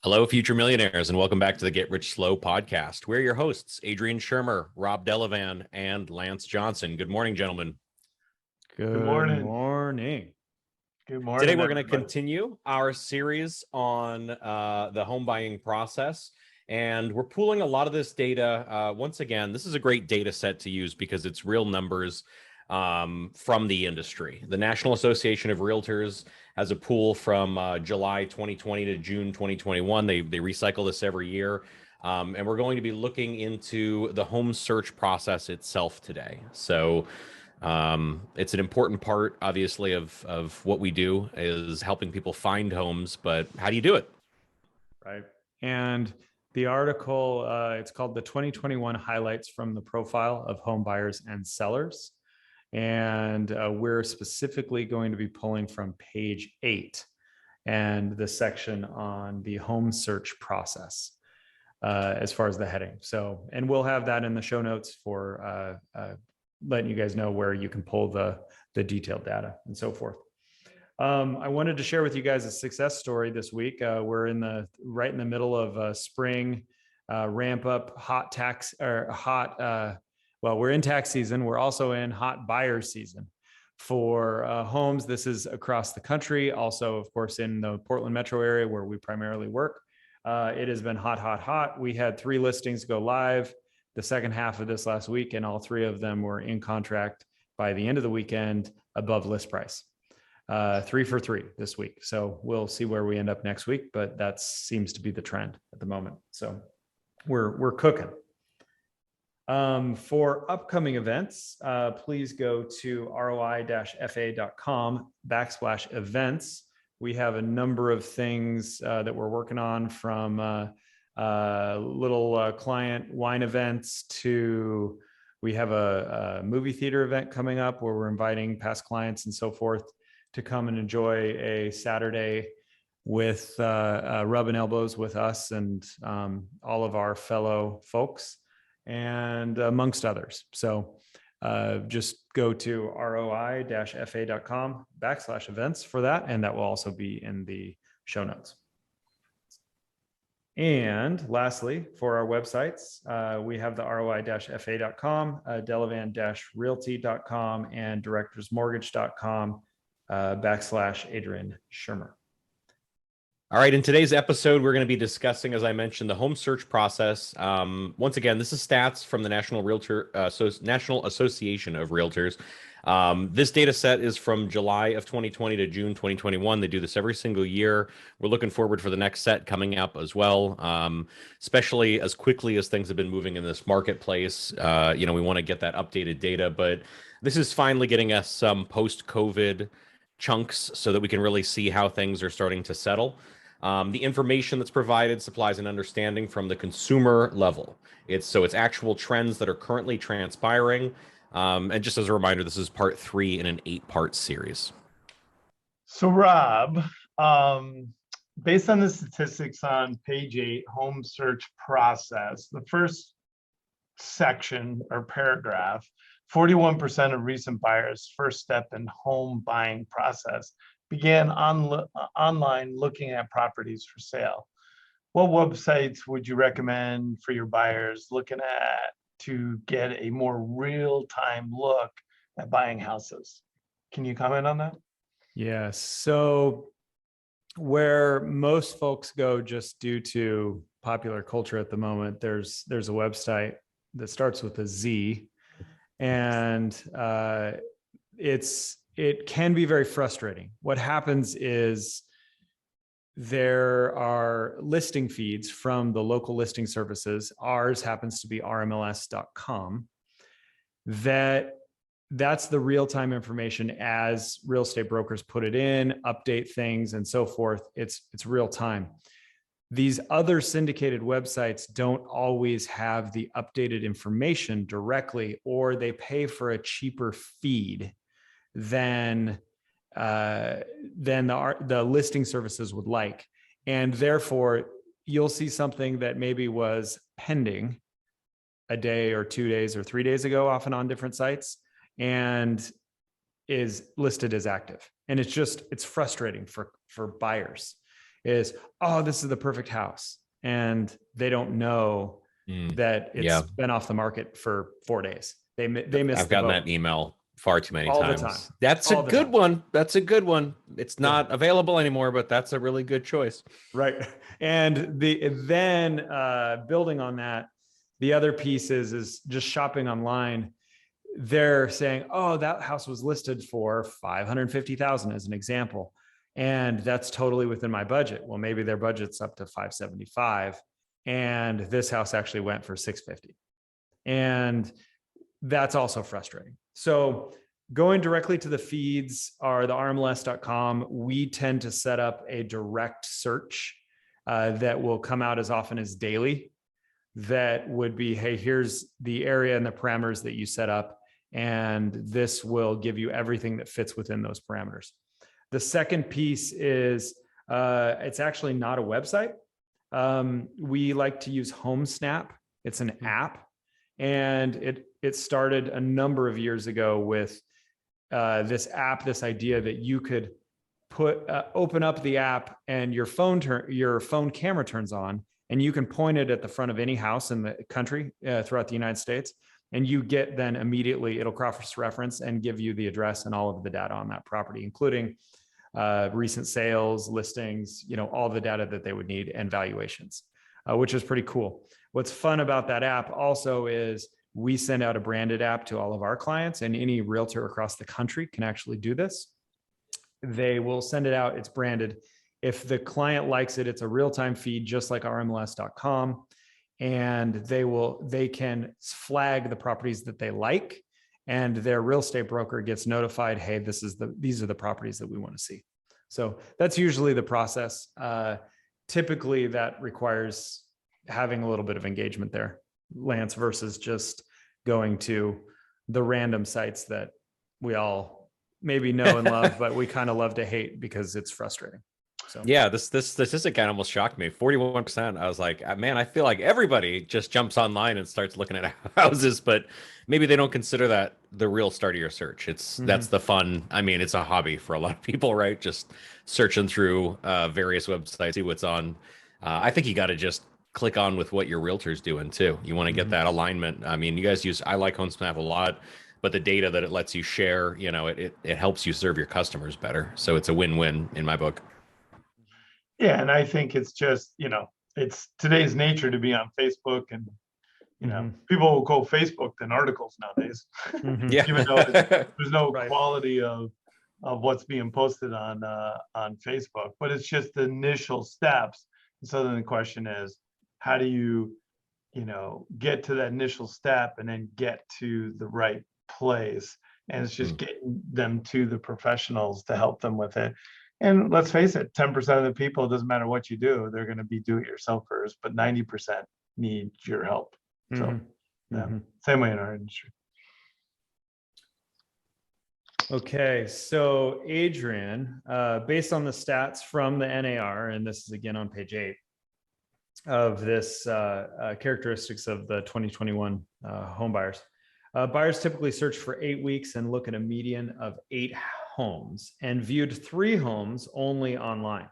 Hello, future millionaires, and welcome back to the Get Rich Slow podcast. We're your hosts, Adrian Shermer, Rob Delavan, and Lance Johnson. Good morning, gentlemen. Good morning. Good morning. Today, we're going to continue our series on the home buying process, and we're pooling a lot of this data. Once again, this is a great data set to use because it's real numbers from the industry. The National Association of Realtors has a pool from July 2020 to June 2021. They recycle this every year. And we're going to be looking into the home search process itself today. So it's an important part, obviously, of what we do is helping people find homes, but how do you do it? Right. And the article, it's called the 2021 Highlights from the Profile of Home Buyers and Sellers. And we're specifically going to be pulling from page 8 and the section on the home search process as far as the heading. So, and we'll have that in the show notes for letting you guys know where you can pull the detailed data and so forth. I wanted to share with you guys a success story this week. We're right in the middle of spring ramp up, we're in tax season. We're also in hot buyer season for homes. This is across the country. Also, of course, in the Portland metro area where we primarily work. It has been hot. We had 3 listings go live the second half of this last week, and all 3 of them were in contract by the end of the weekend above list price. 3 for 3 this week. So we'll see where we end up next week, but that seems to be the trend at the moment. So we're cooking. For upcoming events, please go to roi-fa.com/events. We have a number of things that we're working on, from little client wine events to we have a movie theater event coming up where we're inviting past clients and so forth to come and enjoy a Saturday with rubbing elbows with us and all of our fellow folks, and amongst others. So just go to roi-fa.com/events for that. And that will also be in the show notes. And lastly, for our websites, we have the roi-fa.com, delavan-realty.com, and directorsmortgage.com /Adrian Shermer. All right, in today's episode, we're going to be discussing, as I mentioned, the home search process. Once again, this is stats from the National Association of Realtors. This data set is from July of 2020 to June 2021. They do this every single year. We're looking forward for the next set coming up as well, especially as quickly as things have been moving in this marketplace. We want to get that updated data, but this is finally getting us some post-COVID chunks so that we can really see how things are starting to settle. The information that's provided supplies an understanding from the consumer level. It's actual trends that are currently transpiring. And just as a reminder, this is part 3 in an 8-part series. So Rob, based on the statistics on page 8, home search process, the first section or paragraph, 41% of recent buyers' first step in home buying process began online looking at properties for sale. What websites would you recommend for your buyers looking at to get a more real-time look at buying houses? Can you comment on that? Yes. So where most folks go, just due to popular culture at the moment, there's a website that starts with a Z, and it can be very frustrating. What happens is there are listing feeds from the local listing services. Ours happens to be rmls.com. That's the real-time information as real estate brokers put it in, update things, and so forth. It's real time. These other syndicated websites don't always have the updated information directly, or they pay for a cheaper feed than the listing services would like. And therefore, you'll see something that maybe was pending a day or 2 days or 3 days ago, often on different sites, and is listed as active. And it's frustrating for buyers. is, oh, this is the perfect house. And they don't know that it's Yeah. been off the market for 4 days. They missed I've the gotten boat that email far too many all the times. time. That's All a the good time. one. That's a good one. It's not available anymore, but that's a really good choice. Right. And then building on that, the other piece is just shopping online. They're saying, oh, that house was listed for 550,000 as an example. And that's totally within my budget. Well, maybe their budget's up to 575. And this house actually went for 650. And that's also frustrating. So going directly to the feeds are the rmls.com. We tend to set up a direct search that will come out as often as daily. That would be, hey, here's the area and the parameters that you set up. And this will give you everything that fits within those parameters. The second piece is it's actually not a website. We like to use HomeSnap. It's an app. And it started a number of years ago with this app, this idea that you could open up the app and your phone camera turns on, and you can point it at the front of any house in the country throughout the United States, and you get then immediately it'll cross-reference and give you the address and all of the data on that property, including recent sales, listings, all the data that they would need and valuations, which is pretty cool. What's fun about that app also is we send out a branded app to all of our clients, and any realtor across the country can actually do this. They will send it out. It's branded. If the client likes it, it's a real-time feed, just like rmls.com. And they can flag the properties that they like, and their real estate broker gets notified, hey, these are the properties that we want to see. So that's usually the process. Typically that requires having a little bit of engagement there, Lance, versus just going to the random sites that we all maybe know and love, but we kind of love to hate because it's frustrating. So yeah, this statistic kind of almost shocked me. 41%. I was like, man, I feel like everybody just jumps online and starts looking at houses, but maybe they don't consider that the real start of your search. That's the fun. I mean, it's a hobby for a lot of people, right? Just searching through various websites, see what's on. I think you got to just click on with what your realtor's doing too. You want to get that alignment. I mean, you guys I like HomeSnap a lot, but the data that it lets you share, it helps you serve your customers better. So it's a win-win in my book. Yeah, and I think it's just, it's today's nature to be on Facebook, and people will go Facebook than articles nowadays. Yeah. Even though there's no Right. quality of what's being posted on Facebook, but it's just the initial steps. So then the question is, how do you get to that initial step and then get to the right place? And it's just getting them to the professionals to help them with it. And let's face it, 10% of the people, it doesn't matter what you do, they're going to be do-it-yourselfers, but 90% need your help. So same way in our industry. Okay, so Adrian, based on the stats from the NAR, and this is again on page 8 of this characteristics of the 2021 home buyers. Buyers typically search for 8 weeks and look at a median of 8 homes, and viewed 3 homes only online.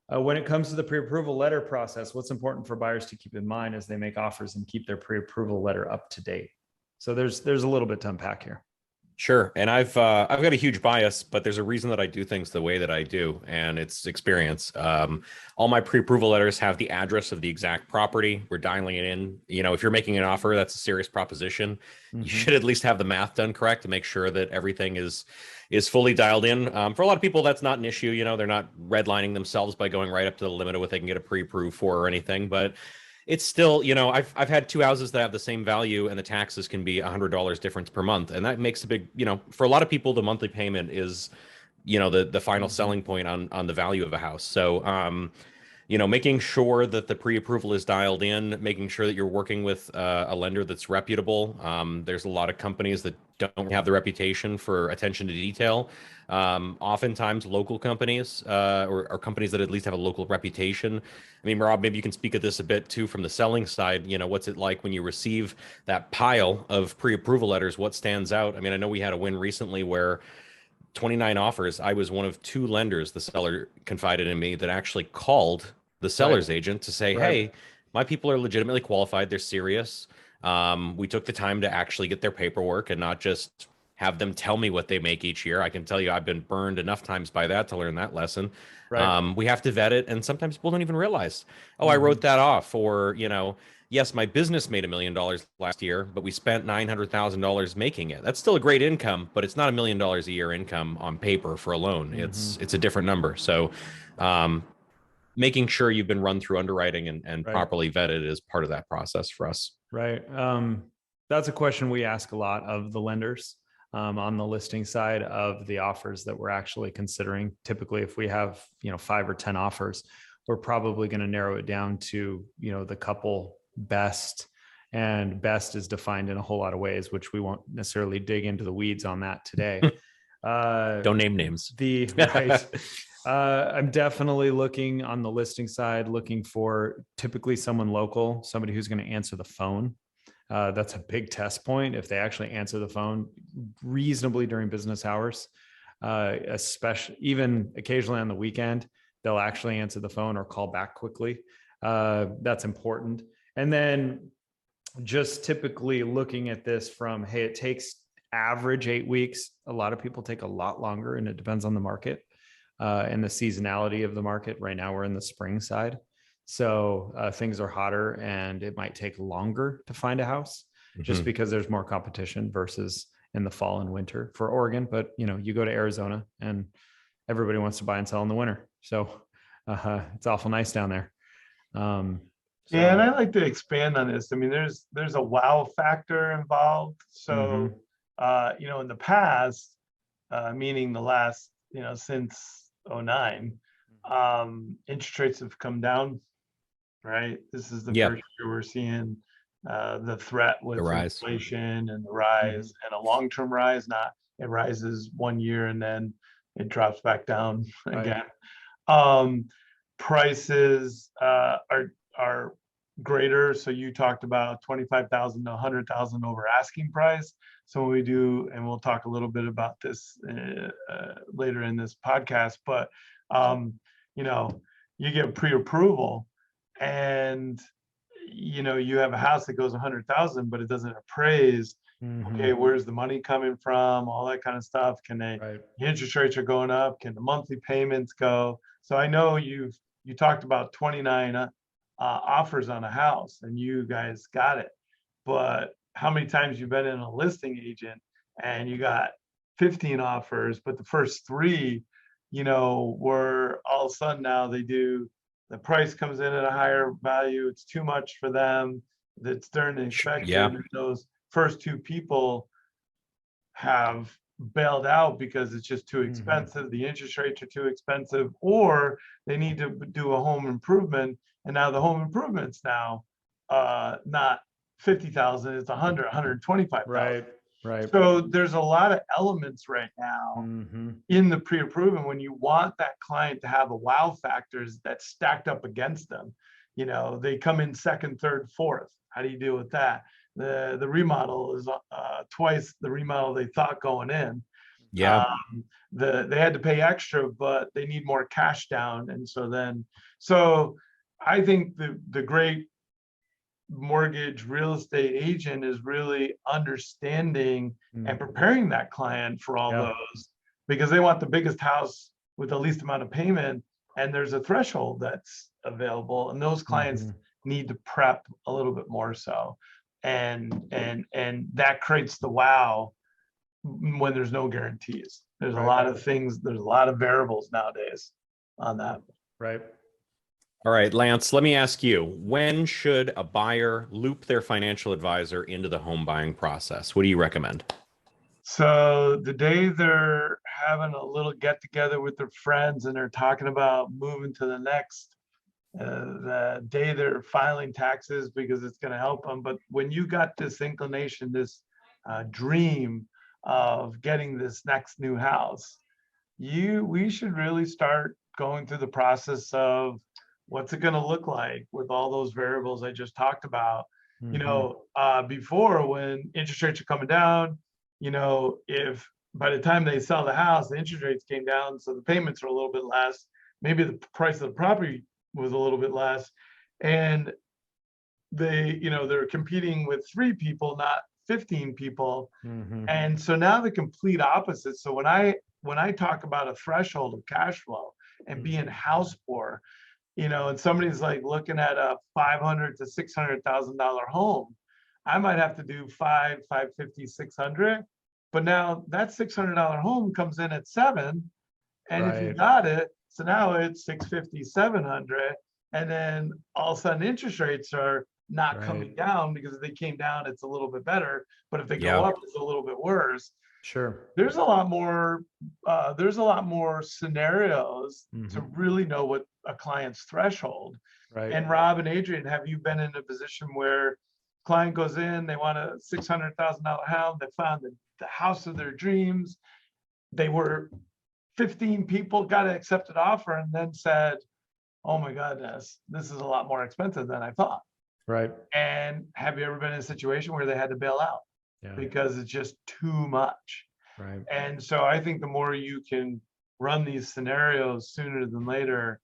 When it comes to the pre-approval letter process, what's important for buyers to keep in mind as they make offers and keep their pre-approval letter up to date? So there's a little bit to unpack here. Sure. And I've got a huge bias, but there's a reason that I do things the way that I do, and it's experience. All my pre-approval letters have the address of the exact property. We're dialing it in. If you're making an offer, that's a serious proposition. You should at least have the math done correct to make sure that everything is fully dialed in. For a lot of people, that's not an issue. They're not redlining themselves by going right up to the limit of what they can get a pre-approved for or anything, but it's still, I've had 2 houses that have the same value, and the taxes can be $100 difference per month. And that makes a big, for a lot of people, the monthly payment is, the final selling point on the value of a house. So, making sure that the pre-approval is dialed in, making sure that you're working with a lender that's reputable. There's a lot of companies that don't have the reputation for attention to detail. Oftentimes local companies or companies that at least have a local reputation. I mean, Rob, maybe you can speak of this a bit too from the selling side. What's it like when you receive that pile of pre-approval letters? What stands out? I mean, I know we had a win recently where 29 offers. I was one of 2 lenders, the seller confided in me, that actually called the seller's agent to say, Right. hey, my people are legitimately qualified. They're serious. We took the time to actually get their paperwork and not just have them tell me what they make each year. I can tell you I've been burned enough times by that to learn that lesson. Right. We have to vet it. And sometimes people don't even realize, oh, I Mhm. wrote that off. Or, yes, my business made $1 million last year, but we spent $900,000 making it. That's still a great income, but it's not $1 million a year income on paper for a loan. It's a different number. So, making sure you've been run through underwriting and Right. properly vetted is part of that process for us. Right. That's a question we ask a lot of the lenders on the listing side of the offers that we're actually considering. Typically, if we have 5 or 10 offers, we're probably going to narrow it down to the couple best, and best is defined in a whole lot of ways, which we won't necessarily dig into the weeds on that today. Don't name names. Right. I'm definitely looking on the listing side, looking for typically someone local, somebody who's going to answer the phone. That's a big test point. If they actually answer the phone reasonably during business hours, especially even occasionally on the weekend, they'll actually answer the phone or call back quickly. That's important. And then just typically looking at this from, hey, it takes average 8 weeks. A lot of people take a lot longer, and it depends on the market and the seasonality of the market. Right now we're in the spring side. So things are hotter and it might take longer to find a house just because there's more competition versus in the fall and winter for Oregon. But you go to Arizona and everybody wants to buy and sell in the winter. So it's awful nice down there. Yeah, and I like to expand on this. I mean, there's a wow factor involved. So, in the past, meaning the last, since '09, interest rates have come down, right? This is the first year we're seeing the threat with The rise. inflation and the rise, and a long-term rise. Not it rises 1 year and then it drops back down again. Prices are greater. So you talked about 25,000 to 100,000 over asking price. So when we do, and we'll talk a little bit about this later in this podcast, but you get pre-approval, and you have a house that goes 100,000, but it doesn't appraise. Okay, where's the money coming from? All that kind of stuff. The interest rates are going up. Can the monthly payments go? So I know you talked about 29 offers on a house, and you guys got it. But how many times you've been in a listing agent and you got 15 offers, but the first 3, were all of a sudden now the price comes in at a higher value. It's too much for them. That's during the inspection. Yeah. And those first 2 people have bailed out because it's just too expensive. The interest rates are too expensive, or they need to do a home improvement. And now the home improvement's now not 50,000, it's 100, 125,000. Right. So there's a lot of elements right now in the pre-approval when you want that client to have a wow factors that's stacked up against them. They come in second, third, fourth. How do you deal with that? The remodel is twice the remodel they thought going in. Yeah. They had to pay extra, but they need more cash down. And so I think the great mortgage real estate agent is really understanding and preparing that client for all those, because they want the biggest house with the least amount of payment, and there's a threshold that's available, and those clients need to prep a little bit more so, and that creates the wow when there's no guarantees. There's a lot of things, there's a lot of variables nowadays on that. Right. All right, Lance, let me ask you, when should a buyer loop their financial advisor into the home buying process? What do you recommend? So the day they're having a little get together with their friends and they're talking about moving to the next, the day they're filing taxes because it's going to help them. But when you got this inclination, this dream of getting this next new house, we should really start going through the process of what's it going to look like with all those variables I just talked about. Before, when interest rates are coming down, if by the time they sell the house, the interest rates came down, so the payments are a little bit less. Maybe the price of the property was a little bit less, and they're competing with 3 people, not 15 people. Mhm. And so now the complete opposite. So when I talk about a threshold of cash flow and being house poor, and somebody's like looking at a $500 to $600,000 home, I might have to do 550, 600. But now that $600 home comes in at 7, and if you Right. got it, so now it's 650, 700, and then all of a sudden interest rates are not coming Right. down, because if they came down, it's a little bit better. But if they go Yeah. up, it's a little bit worse. Sure. There's a lot more scenarios to Mhm. really know what a client's threshold. Right. And Rob and Adrian, have you been in a position where client goes in, they want a $600,000 house, they found the house of their dreams, they were 15 people, got an accepted offer, and then said, oh my goodness, this is a lot more expensive than I thought. Right. And have you ever been in a situation where they had to bail out Yeah. because it's just too much? Right. And so I think the more you can run these scenarios sooner than later,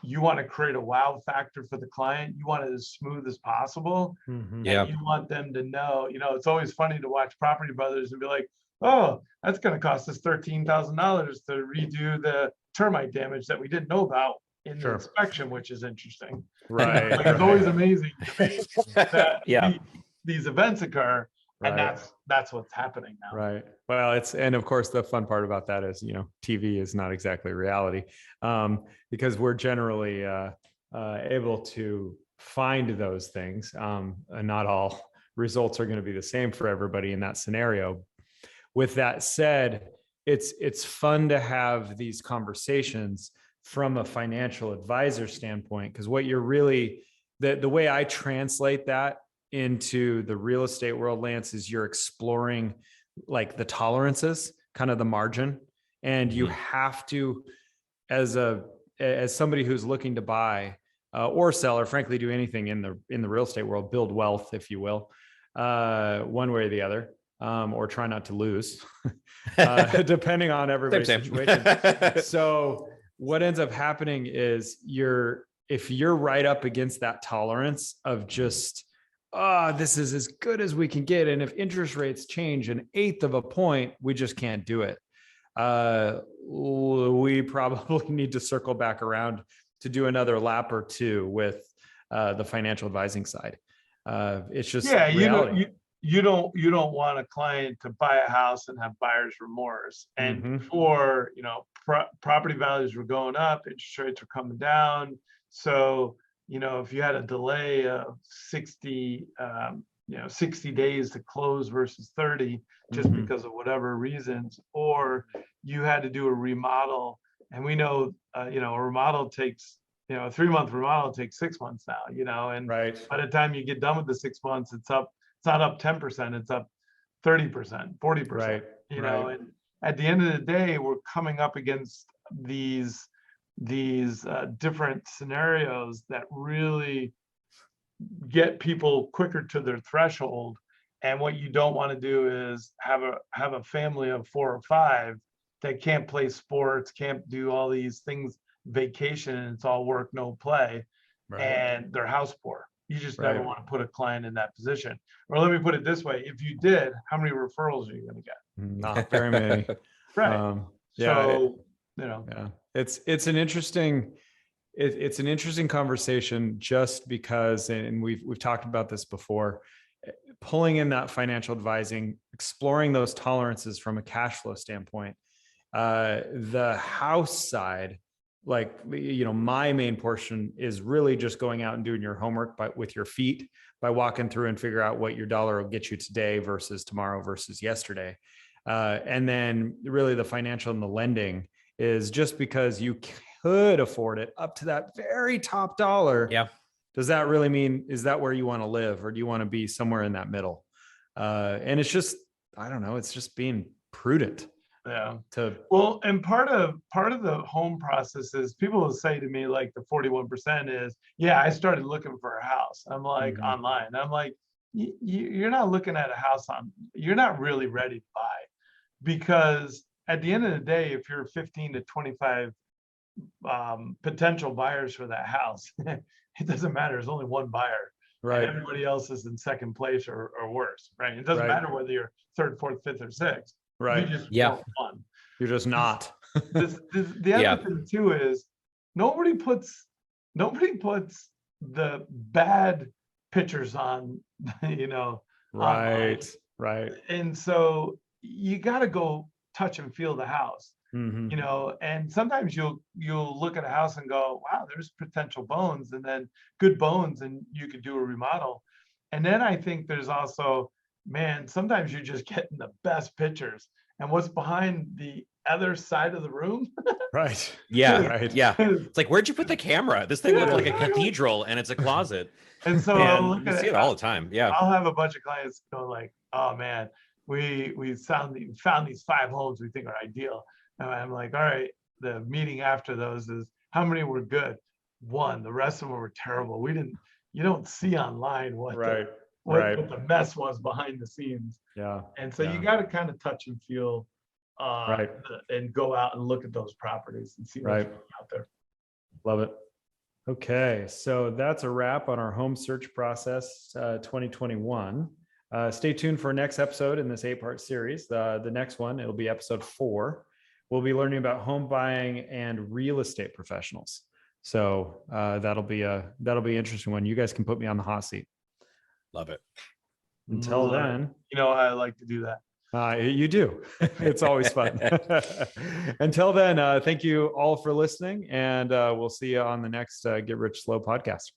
you want to create a wow factor for the client. You want it as smooth as possible. Mhm. Yeah. And you want them to know, it's always funny to watch Property Brothers and be like, oh, that's going to cost us $13,000 to redo the termite damage that we didn't know about in the Sure. inspection, which is interesting. Right. Like, it's always amazing to me that Yeah. these events occur, and Right. that's what's happening now. Right. Well, and of course, the fun part about that is, TV is not exactly reality, because we're generally able to find those things. And not all results are going to be the same for everybody in that scenario. With that said, it's fun to have these conversations from a financial advisor standpoint, because what you're really, the way I translate that into the real estate world, Lance, is you're exploring like the tolerances, kind of the margin, and you have to, as somebody who's looking to buy or sell, or frankly do anything in the real estate world, build wealth, if you will, one way or the other, or try not to lose, depending on everybody's Same. situation. So what ends up happening is if you're right up against that tolerance of just, this is as good as we can get, and if interest rates change 1/8 of a point, we just can't do it. We probably need to circle back around to do another lap or 2 with the financial advising side. It's just reality. You don't want a client to buy a house and have buyer's remorse. And Mhm. before, property values were going up, interest rates were coming down. So, if you had a delay of 60 days to close versus 30, just Mhm. because of whatever reasons, or you had to do a remodel, and we know, a remodel takes, a 3-month remodel takes 6 months now, and Right. by the time you get done with the 6 months, it's not up 10%, it's up 30%, 40%, Right. Right. and at the end of the day, we're coming up against these different scenarios that really get people quicker to their threshold. And what you don't want to do is have a family of 4 or 5 that can't play sports, can't do all these things, vacation, and it's all work, no play, Right. and they're house poor. You just never Right. want to put a client in that position. Or let me put it this way: if you did, how many referrals are you going to get? Not very many. Right. Yeah. So, Yeah. It's an interesting conversation, just because, and we've talked about this before, pulling in that financial advising, exploring those tolerances from a cash flow standpoint. The house side, like, my main portion is really just going out and doing your homework with your feet, by walking through and figure out what your dollar will get you today versus tomorrow versus yesterday. And then really the financial and the lending is just because you could afford it up to that very top dollar. Yeah. Does that really mean, is that where you want to live, or do you want to be somewhere in that middle? And it's just, I don't know, it's just being prudent. Yeah. Well, and part of the home process is, people will say to me, like, the 41% is, yeah, I started looking for a house. I'm like, Mhm. online. I'm like, you're not looking at a house you're not really ready to buy. because at the end of the day, if you're 15 to 25 potential buyers for that house, it doesn't matter. There's only one buyer. Right. And everybody else is in second place or worse, right? It doesn't Right. matter whether you're third, fourth, fifth, or sixth. Right. You just Yeah. want one. You're just not. The other Yeah. thing too is nobody puts the bad pictures on, online. Right. Right. And so you got to go touch and feel the house. Mhm. And sometimes you'll look at a house and go, wow, there's potential bones, and then good bones, and you could do a remodel. And then I think there's also, man, sometimes you're just getting the best pictures, and what's behind the other side of the room. Right. Yeah. Right. Yeah. It's like, where'd you put the camera? This thing looked Yeah, like a exactly. cathedral and it's a closet. And so Man, I'll look You at see it all the time. Yeah. I'll have a bunch of clients go like, oh man, we found these 5 homes we think are ideal. And I'm like, all right, the meeting after those is how many were good? 1. The rest of them were terrible. You don't see online what Right. what the mess was behind the scenes. Yeah. And so Yeah. you got to kind of touch and feel Right. and go out and look at those properties and see what's Right. really out there. Love it. Okay, so that's a wrap on our home search process 2021. Stay tuned for our next episode in this 8-part series. The next one, it'll be episode 4. We'll be learning about home buying and real estate professionals. So that'll be an interesting one. You guys can put me on the hot seat. Love it. Until Love it. then, I like to do that. you do. It's always fun. Until then, thank you all for listening, and we'll see you on the next Get Rich Slow podcast.